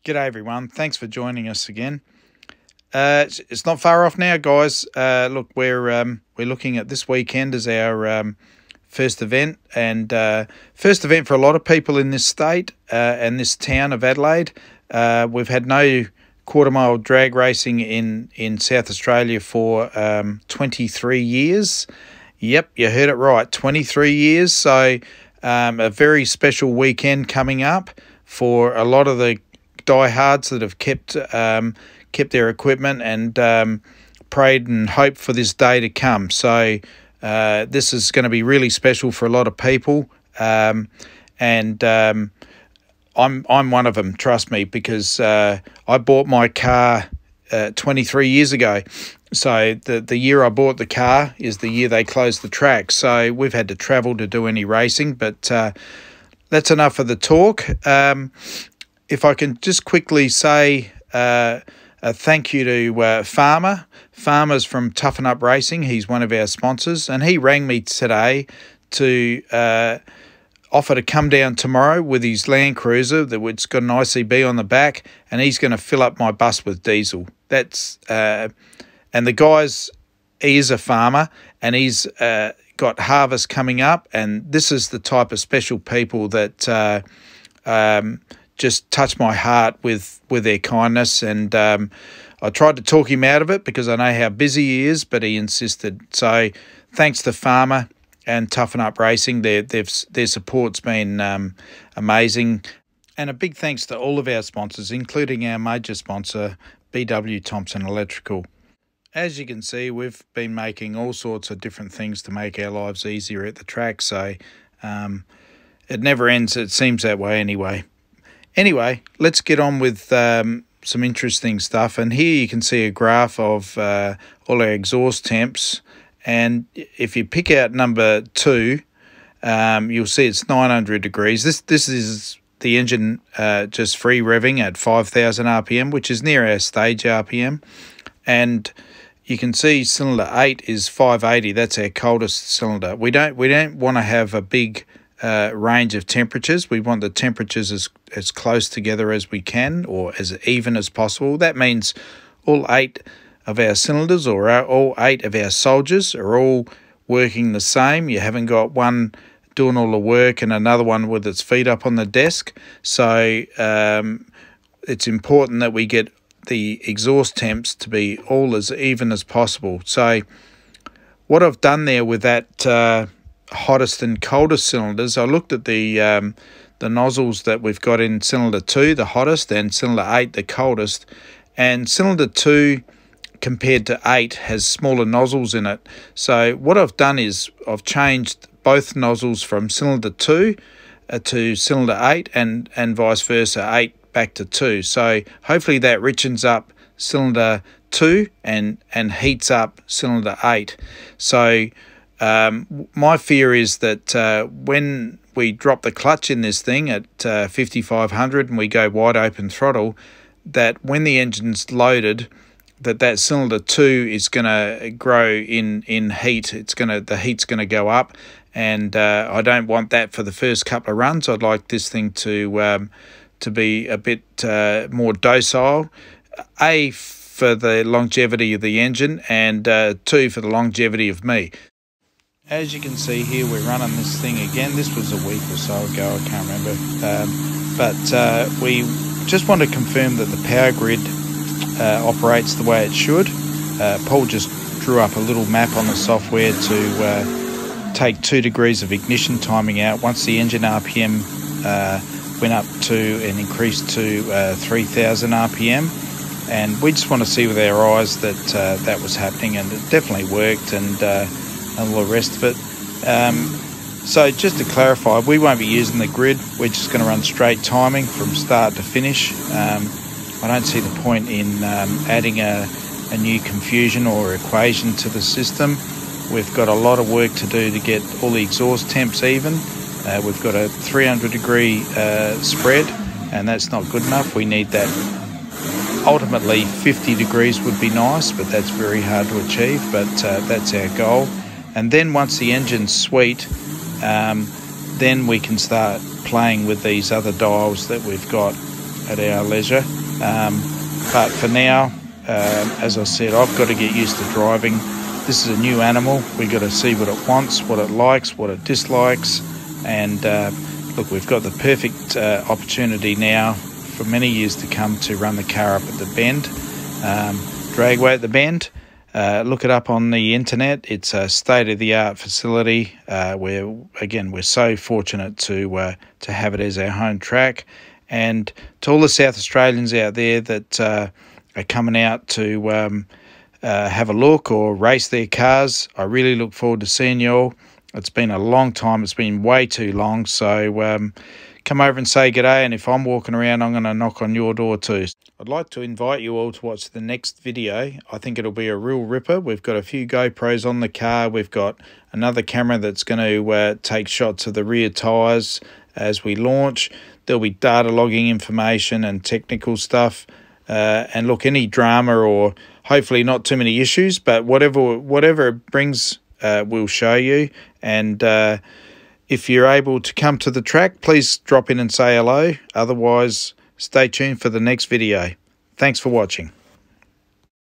G'day everyone, thanks for joining us again. It's not far off now, guys. Look, we're looking at this weekend as our first event, and first event for a lot of people in this state and this town of Adelaide. We've had no quarter mile drag racing in South Australia for 23 years. Yep, you heard it right, 23 years. So a very special weekend coming up for a lot of the diehards that have kept their equipment and prayed and hoped for this day to come. So this is going to be really special for a lot of people, and I'm one of them. Trust me, because I bought my car 23 years ago. So the year I bought the car is the year they closed the track. So we've had to travel to do any racing, but that's enough of the talk. If I can just quickly say a thank you to Farmer. Farmer's from Toughen Up Racing. He's one of our sponsors, and he rang me today to offer to come down tomorrow with his Land Cruiser that's got an ICB on the back, and he's going to fill up my bus with diesel. That's and the guy's, he is a farmer, and he's got harvest coming up, and this is the type of special people that just touch my heart with their kindness. And I tried to talk him out of it because I know how busy he is, but he insisted. So thanks to Farmer and Toughen Up Racing. Their support's been amazing. And a big thanks to all of our sponsors, including our major sponsor, BW Thompson Electrical. As you can see, we've been making all sorts of different things to make our lives easier at the track. So it never ends. It seems that way anyway. Anyway, let's get on with some interesting stuff. And here you can see a graph of all our exhaust temps. And if you pick out number 2, you'll see it's 900 degrees. This is the engine just free revving at 5,000 RPM, which is near our stage RPM. And you can see cylinder 8 is 580. That's our coldest cylinder. We don't want to have a big range of temperatures. We want the temperatures as close together as we can, or as even as possible. That means all 8 of our cylinders, or all 8 of our soldiers, are all working the same. You haven't got one doing all the work and another one with its feet up on the desk. So it's important that we get the exhaust temps to be all as even as possible. So what I've done there with that hottest and coldest cylinders, I looked at the nozzles that we've got in cylinder 2, the hottest, and cylinder 8, the coldest. And cylinder 2 compared to 8 has smaller nozzles in it. So what I've done is I've changed both nozzles from cylinder 2 to cylinder 8, and vice versa, 8 back to 2. So hopefully that richens up cylinder 2 and heats up cylinder 8. So my fear is that when we drop the clutch in this thing at 5500 and we go wide open throttle, that when the engine's loaded, that cylinder 2 is going to grow in heat. The heat's going to go up, and I don't want that for the first couple of runs. I'd like this thing to be a bit more docile. A, for the longevity of the engine, and 2, for the longevity of me. As you can see here, we're running this thing again. This was a week or so ago, I can't remember. But we just want to confirm that the power grid operates the way it should. Paul just drew up a little map on the software to take 2 degrees of ignition timing out once the engine RPM went up to and increased to 3,000 RPM. And we just want to see with our eyes that that was happening, and it definitely worked, and all the rest of it. So just to clarify, we won't be using the grid. We're just going to run straight timing from start to finish. I don't see the point in adding a new confusion or equation to the system. We've got a lot of work to do to get all the exhaust temps even. We've got a 300 degree spread, and that's not good enough. We need that. Ultimately 50 degrees would be nice, but that's very hard to achieve, but that's our goal. And then once the engine's sweet, then we can start playing with these other dials that we've got at our leisure. But for now, as I said, I've got to get used to driving. This is a new animal. We've got to see what it wants, what it likes, what it dislikes. And look, we've got the perfect opportunity now for many years to come to run the car up at the bend, dragway at the bend. Look it up on the internet. It's a state-of-the-art facility. We're so fortunate to have it as our home track. And to all the South Australians out there that are coming out to have a look or race their cars, I really look forward to seeing you all. It's been a long time. It's been way too long. So come over and say g'day, and if I'm walking around, I'm going to knock on your door too. I'd like to invite you all to watch the next video. I think it'll be a real ripper. We've got a few GoPros on the car. We've got another camera that's going to take shots of the rear tyres as we launch. There'll be data logging information and technical stuff. And look, any drama or hopefully not too many issues, but whatever it brings, we'll show you. And if you're able to come to the track, please drop in and say hello. Otherwise, stay tuned for the next video. Thanks for watching.